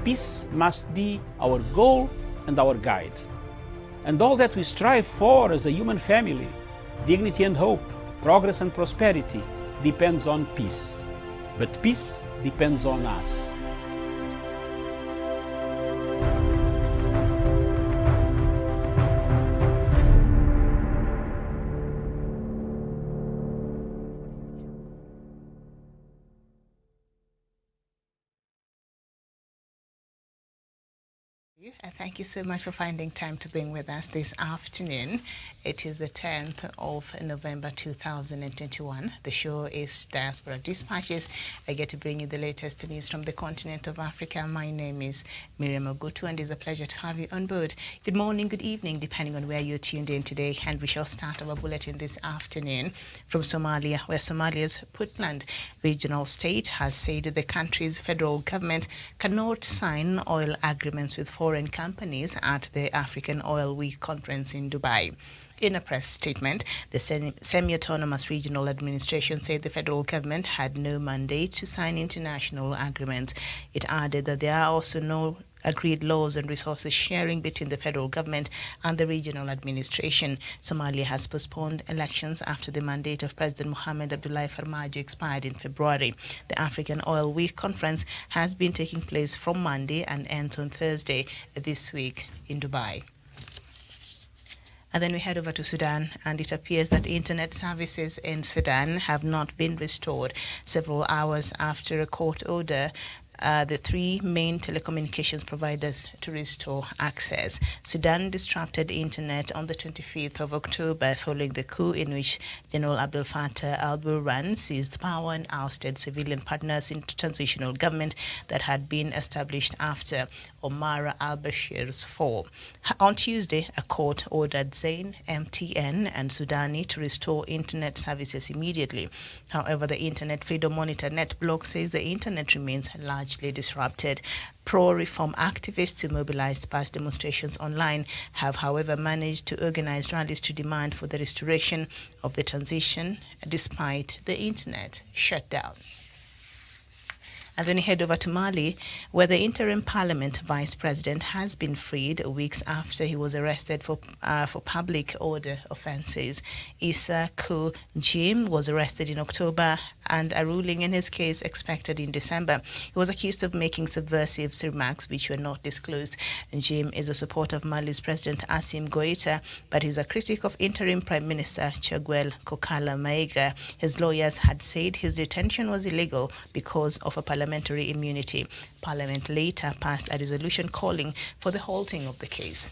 peace must be our goal and our guide. And all that we strive for as a human family, dignity and hope, progress and prosperity, depends on peace. But peace depends on us. Thank you so much for finding time to being with us this afternoon. It is the 10th of November 2021. The show is Diaspora Dispatches. I get to bring you the latest news from the continent of Africa. My name is Miriam Ogutu, and it's a pleasure to have you on board. Good morning, good evening, depending on where you're tuned in today. And we shall start our bulletin this afternoon from Somalia, where Somalia's Puntland regional state has said the country's federal government cannot sign oil agreements with foreign companies at the African Oil Week conference in Dubai. In a press statement, the semi-autonomous regional administration said the federal government had no mandate to sign international agreements. It added that there are also no agreed laws and resources sharing between the federal government and the regional administration. Somalia has postponed elections after the mandate of President Mohamed Abdullahi Farmajo expired in February. The African Oil Week conference has been taking place from Monday and ends on Thursday this week in Dubai. And then we head over to Sudan, and it appears that internet services in Sudan have not been restored several hours after a court order the three main telecommunications providers to restore access. Sudan disrupted internet on the 25th of October following the coup in which General Abdel Fattah al-Burhan seized power and ousted civilian partners into transitional government that had been established after Omar al-Bashir's fall. On Tuesday, a court ordered Zain, MTN, and Sudani to restore internet services immediately. However, the Internet Freedom Monitor NetBlog says the internet remains largely disrupted. Pro-reform activists who mobilized past demonstrations online have, however, managed to organize rallies to demand for the restoration of the transition despite the internet shutdown. And then we head over to Mali, where the interim parliament vice president has been freed weeks after he was arrested for public order offences. Issa Kou Jim was arrested in October, and a ruling in his case expected in December. He was accused of making subversive remarks which were not disclosed. Jim is a supporter of Mali's President Assimi Goïta, but he's a critic of interim Prime Minister Choguel Kokala Maïga. His lawyers had said his detention was illegal because of a parliamentary immunity. Parliament later passed a resolution calling for the halting of the case.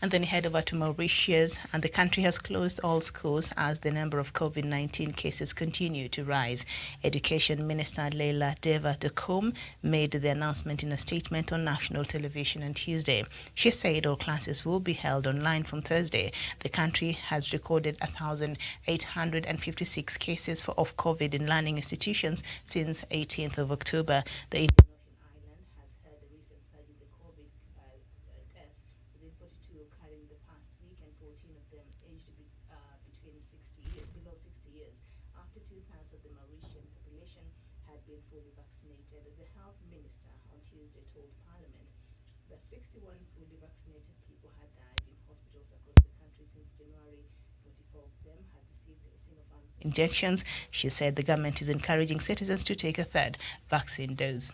And then head over to Mauritius, and the country has closed all schools as the number of COVID-19 cases continue to rise. Education Minister Leila Deva Dukum made the announcement in a statement on national television on Tuesday. She said all classes will be held online from Thursday. The country has recorded 1,856 cases of COVID in learning institutions since 18th of October. The The health minister on Tuesday told Parliament that 61 fully vaccinated people had died in hospitals across the country since January. 44 of them had received Sinopharm injections. She said the government is encouraging citizens to take a third vaccine dose.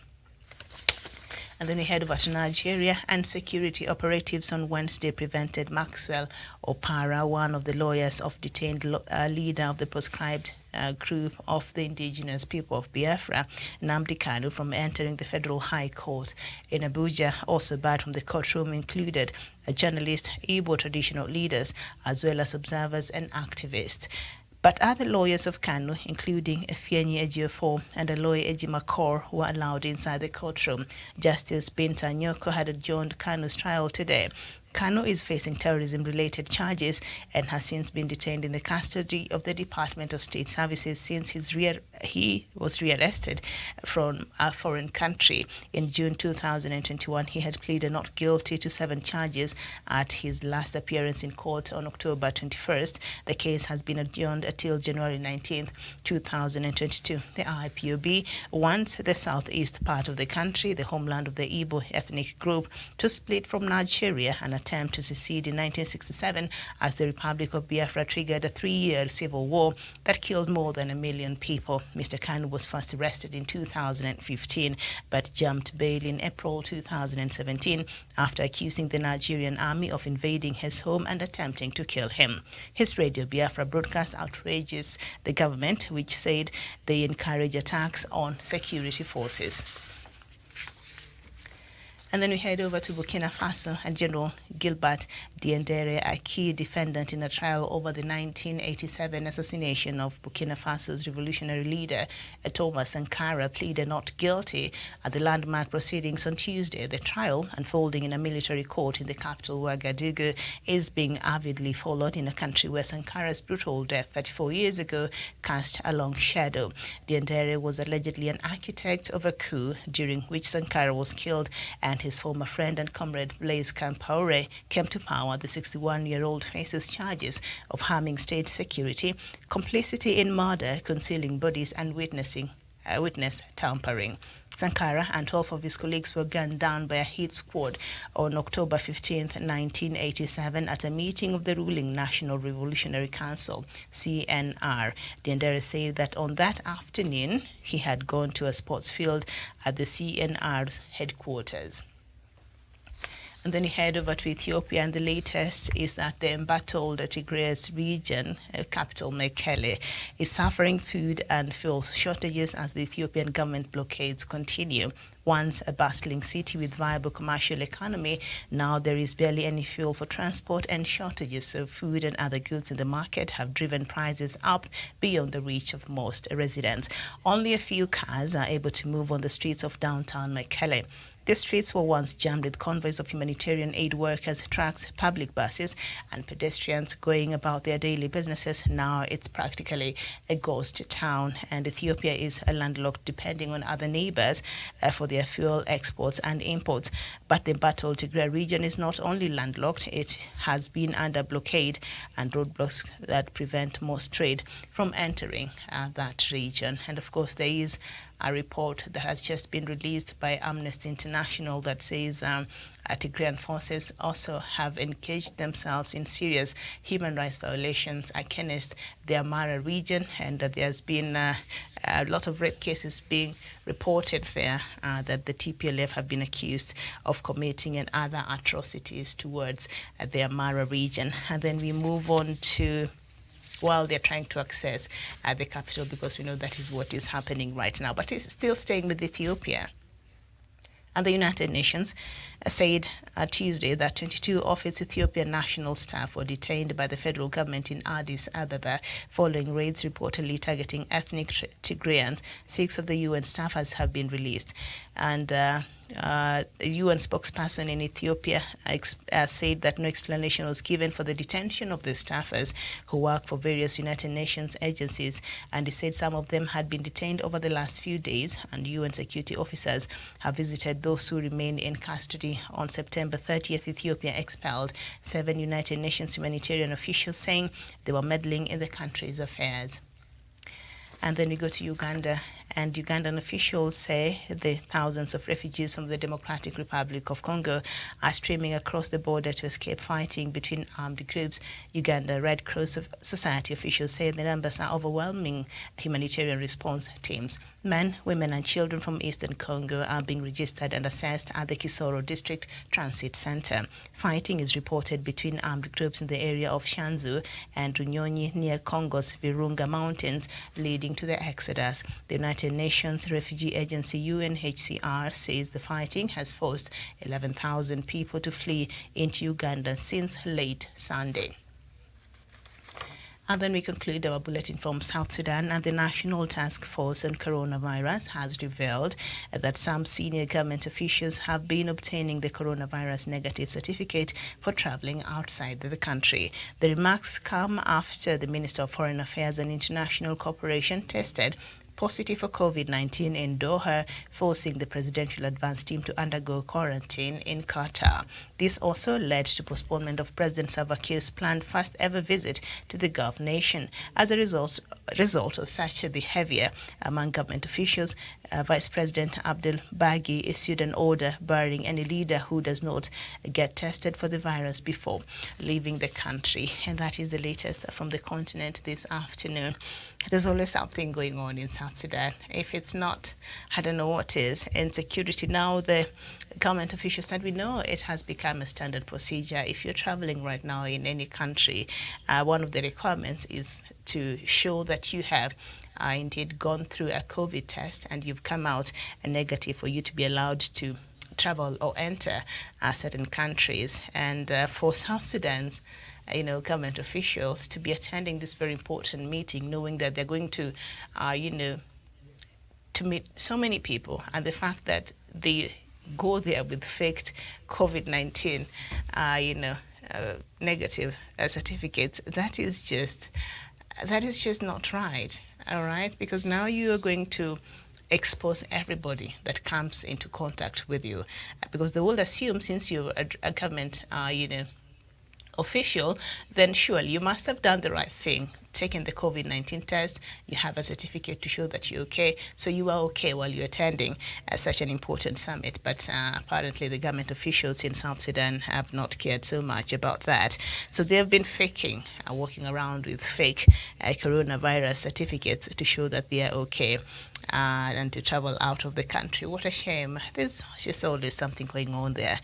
And then we head over to Nigeria, and security operatives on Wednesday prevented Maxwell Opara, one of the lawyers of detained leader of the proscribed group of the indigenous people of Biafra, Nnamdi Kanu, from entering the Federal High Court in Abuja. Also barred from the courtroom included a journalist, Igbo traditional leaders, as well as observers and activists. But other lawyers of Kanu, including Effienyi Ejiofor and a lawyer Ejima Kaur, were allowed inside the courtroom. Justice Binta Nyoko had adjourned Kanu's trial today. Kanu is facing terrorism-related charges and has since been detained in the custody of the Department of State Services since he was rearrested from a foreign country. In June 2021, he had pleaded not guilty to 7 charges at his last appearance in court on October 21st. The case has been adjourned until January 19th, 2022. The IPOB wants the southeast part of the country, the homeland of the Igbo ethnic group, to split from Nigeria and attempt to secede in 1967 as the Republic of Biafra triggered a 3-year civil war that killed more than 1 million people. Mr. Kanu was first arrested in 2015 but jumped bail in April 2017 after accusing the Nigerian army of invading his home and attempting to kill him. His Radio Biafra broadcast outrages the government, which said they encourage attacks on security forces. And then we head over to Burkina Faso, and General Gilbert Diendere, a key defendant in a trial over the 1987 assassination of Burkina Faso's revolutionary leader, Thomas Sankara, pleaded not guilty at the landmark proceedings on Tuesday. The trial, unfolding in a military court in the capital Ouagadougou, is being avidly followed in a country where Sankara's brutal death 34 years ago cast a long shadow. Diendere was allegedly an architect of a coup during which Sankara was killed and his former friend and comrade Blaise Compaoré came to power. The 61-year-old faces charges of harming state security, complicity in murder, concealing bodies, and witness tampering. Sankara and 12 of his colleagues were gunned down by a hit squad on October 15, 1987, at a meeting of the ruling National Revolutionary Council, CNR. Diendere said that on that afternoon, he had gone to a sports field at the CNR's headquarters. And then he head over to Ethiopia, and the latest is that the embattled Tigray's region, capital Mekele, is suffering food and fuel shortages as the Ethiopian government blockades continue. Once a bustling city with viable commercial economy, now there is barely any fuel for transport, and shortages of food and other goods in the market have driven prices up beyond the reach of most residents. Only a few cars are able to move on the streets of downtown Mekele. The streets were once jammed with convoys of humanitarian aid workers, trucks, public buses, and pedestrians going about their daily businesses. Now it's practically a ghost town, and Ethiopia is landlocked, depending on other neighbors for their fuel exports and imports. But the embattled Tigray region is not only landlocked, it has been under blockade and roadblocks that prevent most trade from entering that region. And of course, there is a report that has just been released by Amnesty International that says Tigrayan forces also have engaged themselves in serious human rights violations against the Amhara region, and there's been a lot of rape cases being reported there that the TPLF have been accused of committing, and other atrocities towards the Amhara region. And then we move on to, while they're trying to access the capital, because we know that is what is happening right now. But it's still staying with Ethiopia. And the United Nations said Tuesday that 22 of its Ethiopian national staff were detained by the federal government in Addis Ababa following raids reportedly targeting ethnic Tigrayans. 6 of the UN staffers have been released. And a UN spokesperson in Ethiopia said that no explanation was given for the detention of the staffers who work for various United Nations agencies, and he said some of them had been detained over the last few days, and UN security officers have visited those who remain in custody. On September 30th, Ethiopia expelled 7 United Nations humanitarian officials, saying they were meddling in the country's affairs. And then we go to Uganda, and Ugandan officials say the thousands of refugees from the Democratic Republic of Congo are streaming across the border to escape fighting between armed groups. Uganda Red Cross Society officials say the numbers are overwhelming humanitarian response teams. Men, women, and children from eastern Congo are being registered and assessed at the Kisoro District Transit Center. Fighting is reported between armed groups in the area of Shanzu and Runyonyi near Congo's Virunga Mountains, leading to the exodus. The United Nations Refugee Agency UNHCR says the fighting has forced 11,000 people to flee into Uganda since late Sunday. And then we conclude our bulletin from South Sudan, and the National Task Force on Coronavirus has revealed that some senior government officials have been obtaining the coronavirus negative certificate for traveling outside the country. The remarks come after the Minister of Foreign Affairs and International Cooperation tested positive for COVID-19 in Doha, forcing the presidential advance team to undergo quarantine in Qatar. This also led to postponement of President Salva Kiir's planned first-ever visit to the Gulf nation. As a result of such a behavior among government officials, Vice President Abdel Baghi issued an order barring any leader who does not get tested for the virus before leaving the country. And that is the latest from the continent this afternoon. There's always something going on in South Sudan. If it's not, I don't know what is. Insecurity. Now the government officials said, we know it has become a standard procedure. If you're traveling right now in any country, one of the requirements is to show that you have indeed gone through a COVID test and you've come out negative for you to be allowed to travel or enter certain countries. And for South Sudan's government officials to be attending this very important meeting, knowing that they're going to, to meet so many people, and the fact that they go there with faked COVID-19, negative certificates, that is just not right, all right? Because now you are going to expose everybody that comes into contact with you, because they will assume since you're a government, official, then surely you must have done the right thing, taken the COVID-19 test, you have a certificate to show that you're okay, so you are okay while you're attending such an important summit. But apparently the government officials in South Sudan have not cared so much about that. So they have been faking, walking around with fake coronavirus certificates to show that they are okay. And to travel out of the country. What a shame. There's just always something going on there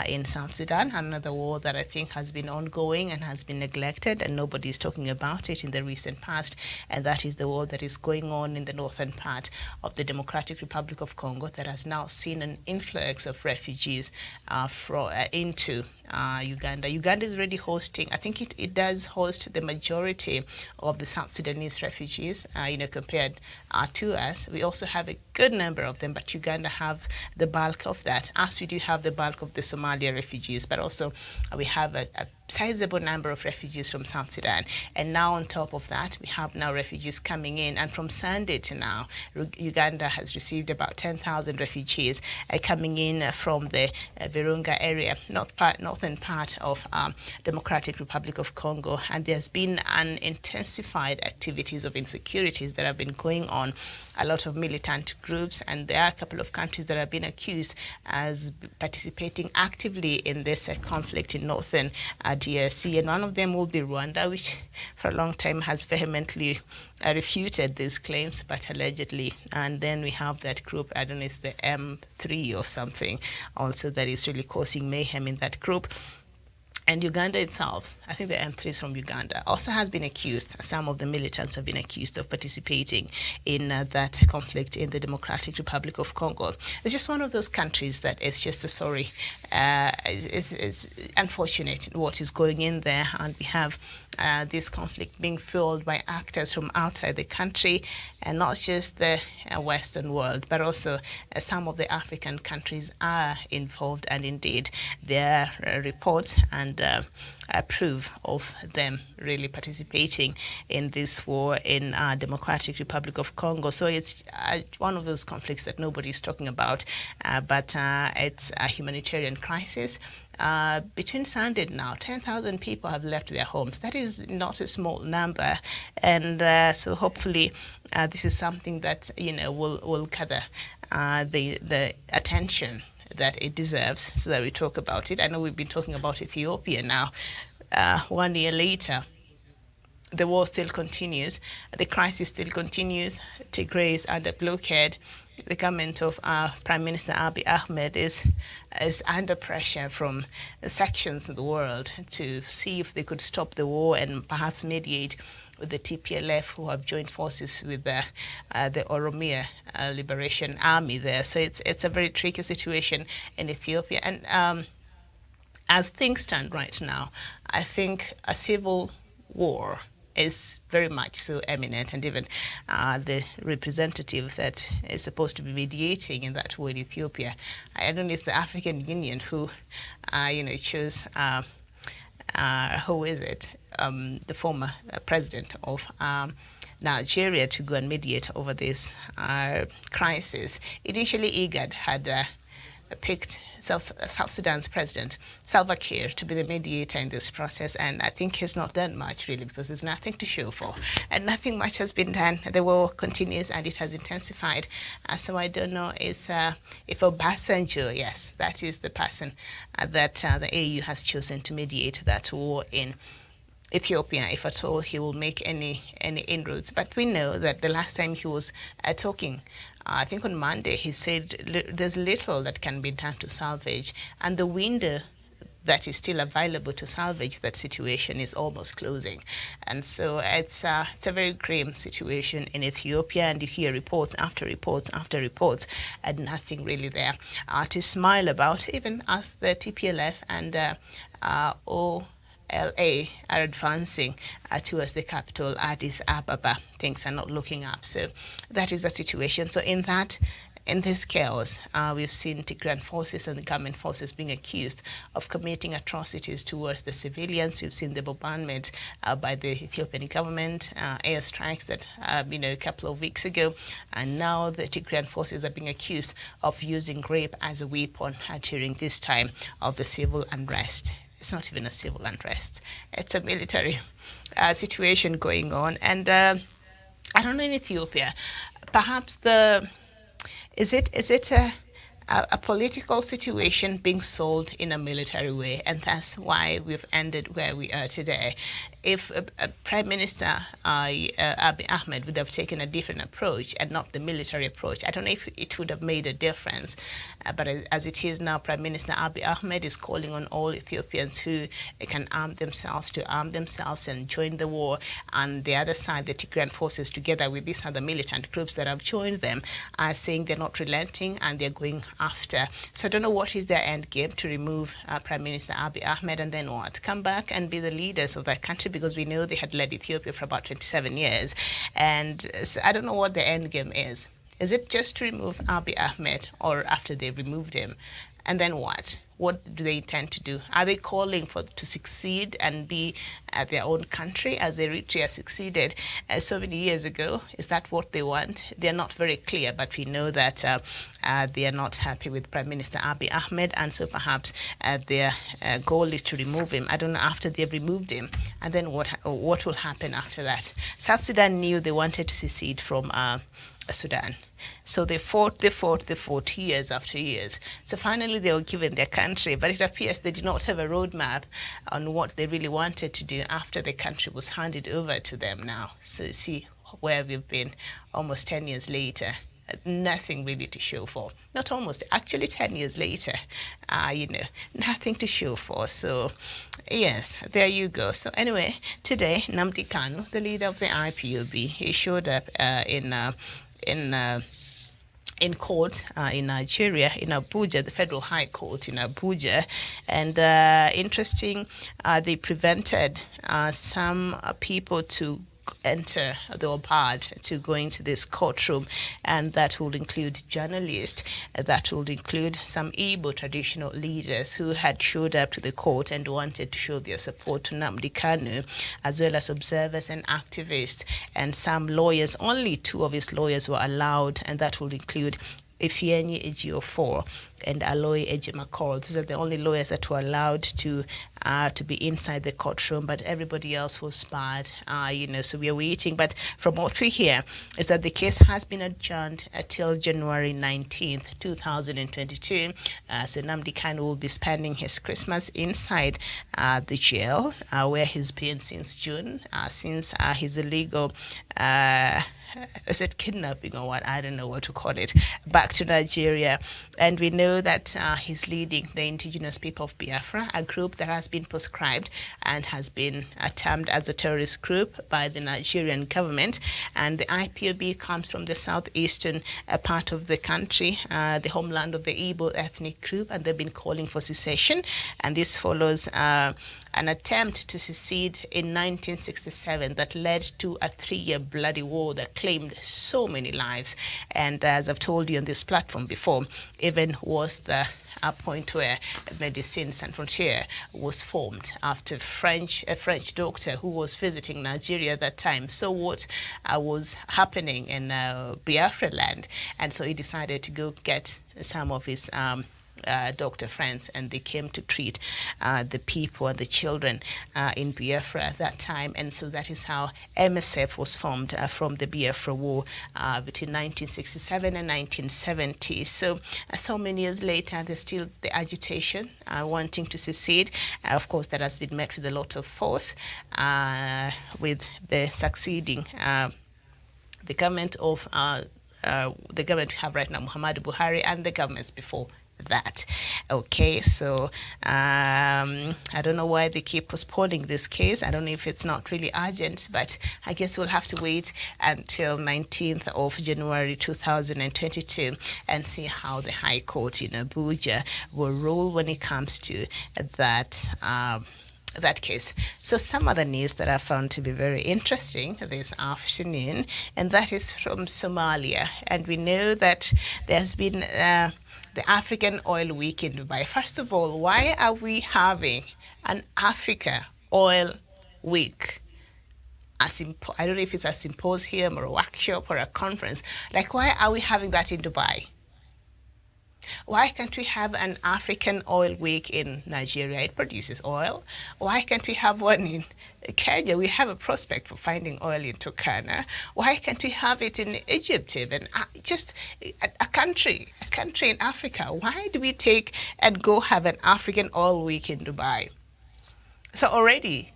in South Sudan. Another war that I think has been ongoing and has been neglected, and nobody is talking about it in the recent past, and that is the war that is going on in the northern part of the Democratic Republic of Congo that has now seen an influx of refugees into Uganda. Uganda is already hosting, I think it does host the majority of the South Sudanese refugees, compared to us. We also have a good number of them, but Uganda have the bulk of that, as we do have the bulk of the Somalia refugees, but also we have a sizable number of refugees from South Sudan. And now on top of that, we have now refugees coming in. And from Sunday to now, Uganda has received about 10,000 refugees coming in from the Virunga area, northern part of Democratic Republic of Congo. And there's been an intensified activities of insecurities that have been going on. A lot of militant groups, and there are a couple of countries that have been accused as participating actively in this conflict in northern DRC, and one of them will be Rwanda, which for a long time has vehemently refuted these claims, but allegedly. And then we have that group, I don't know, it's the M3 or something, also that is really causing mayhem in that group. And Uganda itself, I think the M3s from Uganda, also has been accused, some of the militants have been accused of participating in that conflict in the Democratic Republic of Congo. It's just one of those countries that is just a sorry, it's unfortunate what is going in there, and we have this conflict being fueled by actors from outside the country, and not just the Western world, but also some of the African countries are involved, and indeed there are reports and proof of them really participating in this war in Democratic Republic of Congo. So it's one of those conflicts that nobody's talking about, but it's a humanitarian crisis. Between Sunday now, 10,000 people have left their homes. That is not a small number, and so hopefully this is something that will gather the attention that it deserves, so that we talk about it. I know we've been talking about Ethiopia now. 1 year later, the war still continues, the crisis still continues. Tigray is under blockade. The government of Prime Minister Abiy Ahmed is under pressure from sections of the world to see if they could stop the war and perhaps mediate with the TPLF, who have joined forces with the Oromia Liberation Army there. So it's a very tricky situation in Ethiopia. And as things stand right now, I think a civil war is very much so eminent, and even the representative that is supposed to be mediating in that war in Ethiopia. I don't know, it's the African Union who, chose, who is it? The former president of Nigeria to go and mediate over this crisis. Initially, IGAD had picked South Sudan's president, Salva Kiir, to be the mediator in this process, and I think he's not done much really, because there's nothing to show for, and nothing much has been done. The war continues and it has intensified. So I don't know if Obasanjo, yes, that is the person that the AU has chosen to mediate that war in Ethiopia, if at all he will make any inroads. But we know that the last time he was talking, I think on Monday, he said there's little that can be done to salvage, and the window that is still available to salvage that situation is almost closing. And so it's a very grim situation in Ethiopia, and you hear reports after reports after reports, and nothing really there to smile about, even as the TPLF and LA are advancing towards the capital, Addis Ababa. Things are not looking up. So that is the situation. So in this chaos, we've seen Tigrayan forces and the government forces being accused of committing atrocities towards the civilians. We've seen the bombardment by the Ethiopian government, airstrikes that, a couple of weeks ago. And now the Tigrayan forces are being accused of using rape as a weapon during this time of the civil unrest. It's not even a civil unrest. It's a military situation going on. And I don't know, in Ethiopia, perhaps is it a political situation being sold in a military way, and that's why we've ended where we are today. If Prime Minister Abiy Ahmed would have taken a different approach and not the military approach, I don't know if it would have made a difference. But as it is now, Prime Minister Abiy Ahmed is calling on all Ethiopians who can arm themselves to arm themselves and join the war. And the other side, the Tigrayan forces, together with these other militant groups that have joined them, are saying they're not relenting and they're going after. So I don't know what is their end game, to remove Prime Minister Abiy Ahmed and then what? Come back and be the leaders of that country, because we know they had led Ethiopia for about 27 years. And so I don't know what the end game is. Is it just to remove Abiy Ahmed, or after they've removed him? And then what? What do they intend to do? Are they calling to succeed and be their own country as Eritrea succeeded so many years ago? Is that what they want? They're not very clear, but we know that they are not happy with Prime Minister Abiy Ahmed, and so perhaps their goal is to remove him. I don't know, after they've removed him, and then what will happen after that? South Sudan knew they wanted to secede from Sudan. So they fought years after years. So finally they were given their country, but it appears they did not have a roadmap on what they really wanted to do after the country was handed over to them now. So see where we've been almost 10 years later. Nothing really to show for. Not almost, actually 10 years later, nothing to show for. So yes, there you go. So anyway, today, Nnamdi Kanu, the leader of the IPOB, he showed up in court in Nigeria, in Abuja, the Federal High Court in Abuja. And interesting, they prevented some people to enter, they were barred to go into this courtroom, and that will include journalists, that will include some Igbo traditional leaders who had showed up to the court and wanted to show their support to Nnamdi Kanu, as well as observers and activists, and some lawyers. Only 2 of his lawyers were allowed, and that will include Ifeanyi Ejiofor and Aloy Ejimakor. These are the only lawyers that were allowed to be inside the courtroom, but everybody else was barred. So we are waiting. But from what we hear is that the case has been adjourned until January 19th, 2022. So Nnamdi Kanu will be spending his Christmas inside the jail, where he's been since June, since his illegal is it kidnapping or what? I don't know what to call it. Back to Nigeria. And we know that he's leading the indigenous people of Biafra, a group that has been proscribed and has been termed as a terrorist group by the Nigerian government. And the IPOB comes from the southeastern part of the country, the homeland of the Igbo ethnic group, and they've been calling for secession. And this follows an attempt to secede in 1967 that led to a 3-year bloody war that claimed so many lives. And as I've told you on this platform before, even was the point where Médecins Sans Frontières was formed after a French doctor who was visiting Nigeria at that time saw what was happening in Biafra land, and so he decided to go get some of his doctor friends, and they came to treat the people and the children in Biafra at that time. And so that is how MSF was formed from the Biafra War between 1967 and 1970. So many years later, there's still the agitation wanting to secede. Of course, that has been met with a lot of force with the succeeding the government of the government we have right now, Muhammadu Buhari, and the governments before that. Okay, so I don't know why they keep postponing this case. I don't know if it's not really urgent, but I guess we'll have to wait until 19th of January 2022 and see how the High Court in Abuja will rule when it comes to that case. So some other news that I found to be very interesting this afternoon, and that is from Somalia. And we know that there's been the African Oil Week in Dubai. First of all, why are we having an Africa Oil Week? I don't know if it's a symposium or a workshop or a conference. Like, why are we having that in Dubai? Why can't we have an African Oil Week in Nigeria? It produces oil. Why can't we have one in Kenya? We have a prospect for finding oil in Turkana. Why can't we have it in Egypt even? Just a country in Africa. Why do we take and go have an African Oil Week in Dubai? So already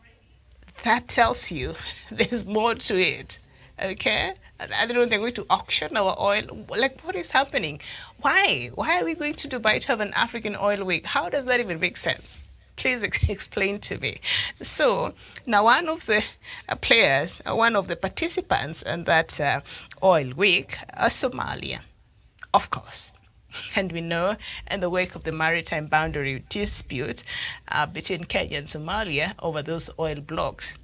that tells you there's more to it, okay? I don't know, they're going to auction our oil. Like, what is happening? Why? Why are we going to Dubai to have an African Oil Week? How does that even make sense? Please explain to me. So now one of the players, one of the participants in that oil week, Somalia, of course. And we know in the wake of the maritime boundary dispute between Kenya and Somalia over those oil blocks,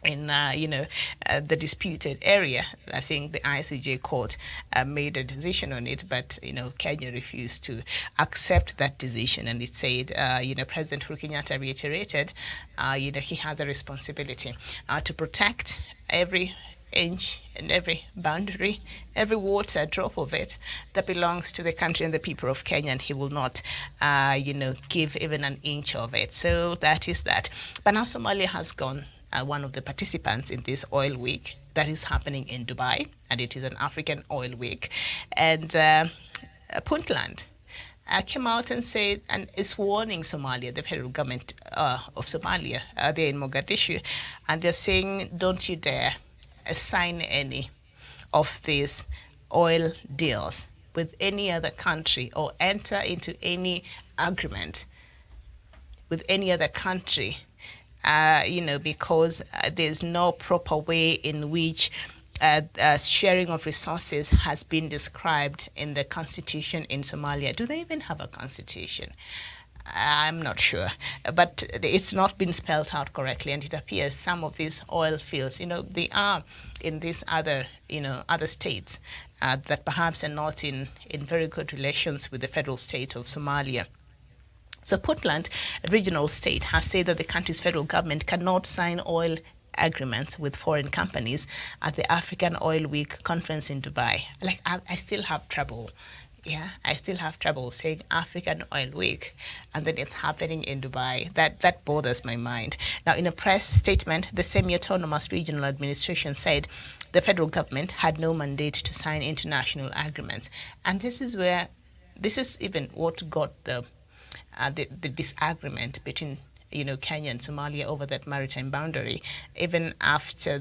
in the disputed area, I think the ICJ court made a decision on it, but Kenya refused to accept that decision, and it said President Uhuru Kenyatta reiterated he has a responsibility to protect every inch and every boundary, every water drop of it that belongs to the country and the people of Kenya, and he will not give even an inch of it. So that is that. But now Somalia has gone one of the participants in this oil week that is happening in Dubai, and it is an African Oil Week. And Puntland came out and said, and is warning Somalia, the federal government of Somalia, they're in Mogadishu, and they're saying, don't you dare sign any of these oil deals with any other country or enter into any agreement with any other country because there's no proper way in which sharing of resources has been described in the constitution in Somalia. Do they even have a constitution? I'm not sure, but it's not been spelled out correctly, and it appears some of these oil fields, they are in these other states that perhaps are not in very good relations with the federal state of Somalia. So Puntland, a regional state, has said that the country's federal government cannot sign oil agreements with foreign companies at the African Oil Week conference in Dubai. Like, I still have trouble. Yeah, I still have trouble saying African Oil Week, and then it's happening in Dubai. That bothers my mind. Now, in a press statement, the semi-autonomous regional administration said the federal government had no mandate to sign international agreements. And this is even what got the disagreement between Kenya and Somalia over that maritime boundary, even after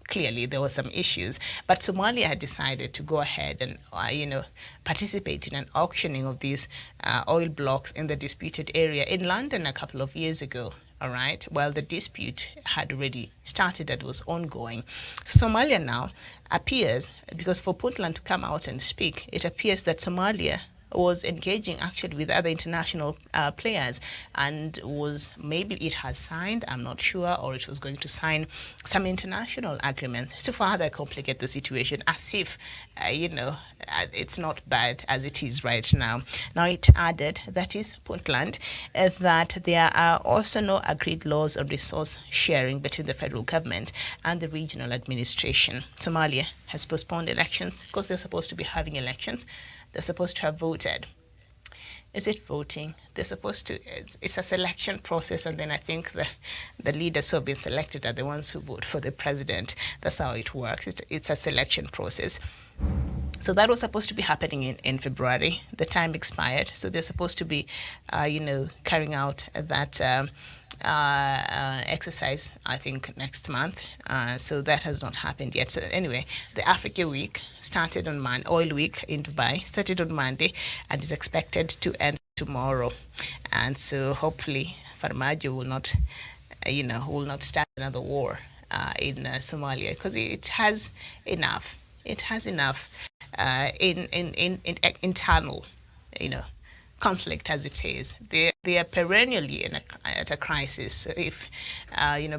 clearly there were some issues, but Somalia had decided to go ahead and participate in an auctioning of these oil blocks in the disputed area in London a couple of years ago. All right, well, the dispute had already started and was ongoing. So Somalia now appears, because for Puntland to come out and speak, it appears that Somalia was engaging actually with other international players, and maybe it has signed, I'm not sure, or it was going to sign some international agreements to further complicate the situation, as if, it's not bad as it is right now. Now, it added, that is Puntland, that there are also no agreed laws on resource sharing between the federal government and the regional administration. Somalia has postponed elections because they're supposed to be having elections. They're supposed to have voted. Is it voting? They're supposed to, it's a selection process, and then I think the leaders who have been selected are the ones who vote for the president. That's how it works. It's a selection process. So that was supposed to be happening in February. The time expired, so they're supposed to be, carrying out that exercise, I think, next month. So that has not happened yet. So anyway, the Africa Week started on Monday. Oil Week in Dubai started on Monday and is expected to end tomorrow. And so hopefully Farmajo will not start another war in Somalia, because it has enough. It has enough in internal, conflict as it is. They are perennially at a crisis. So if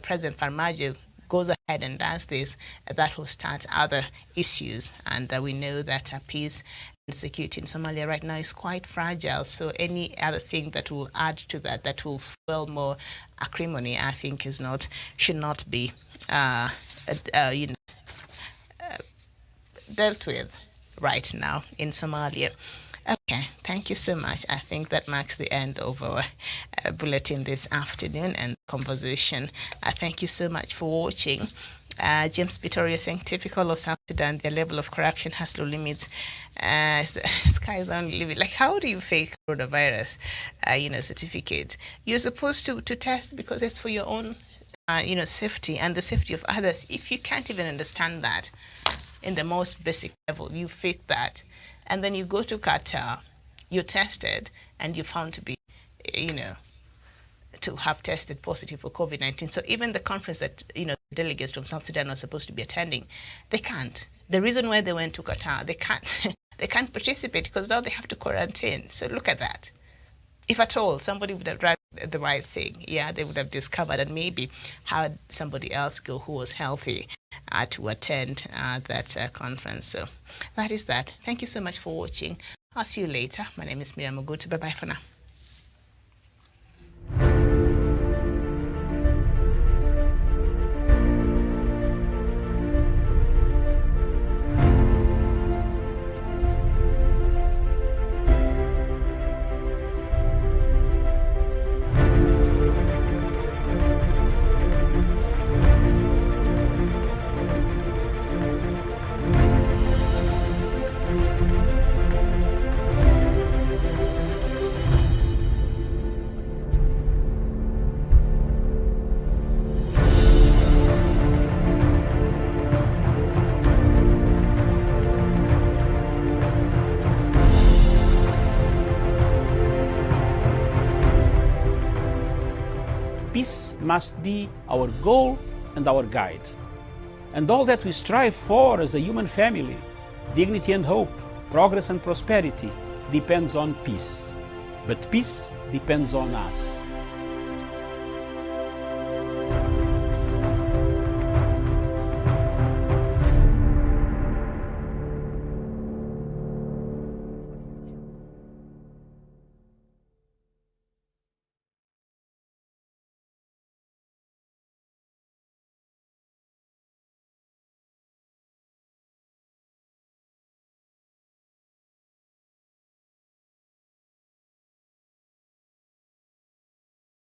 President Farmajo goes ahead and does this, that will start other issues. And we know that peace and security in Somalia right now is quite fragile. So any other thing that will add to that will fuel more acrimony, I think should not be dealt with right now in Somalia. Okay, thank you so much. I think that marks the end of our bulletin this afternoon and conversation. Thank you so much for watching. James Pretoria saying, typical of South Sudan, their level of corruption has no limits. The sky is only limit. Like, how do you fake coronavirus, certificate? You're supposed to test because it's for your own, safety and the safety of others. If you can't even understand that in the most basic level, you fake that. And then you go to Qatar, you're tested, and you're found to be, to have tested positive for COVID-19. So even the conference that, delegates from South Sudan are supposed to be attending, they can't. The reason why they went to Qatar, they can't participate because now they have to quarantine. So look at that. If at all somebody would have done the right thing, they would have discovered and maybe had somebody else go who was healthy to attend that conference. So that is that. Thank you so much for watching. I'll see you later. My name is Miriam Ogutu. Bye-bye for now. Peace must be our goal and our guide. And all that we strive for as a human family, dignity and hope, progress and prosperity, depends on peace. But peace depends on us.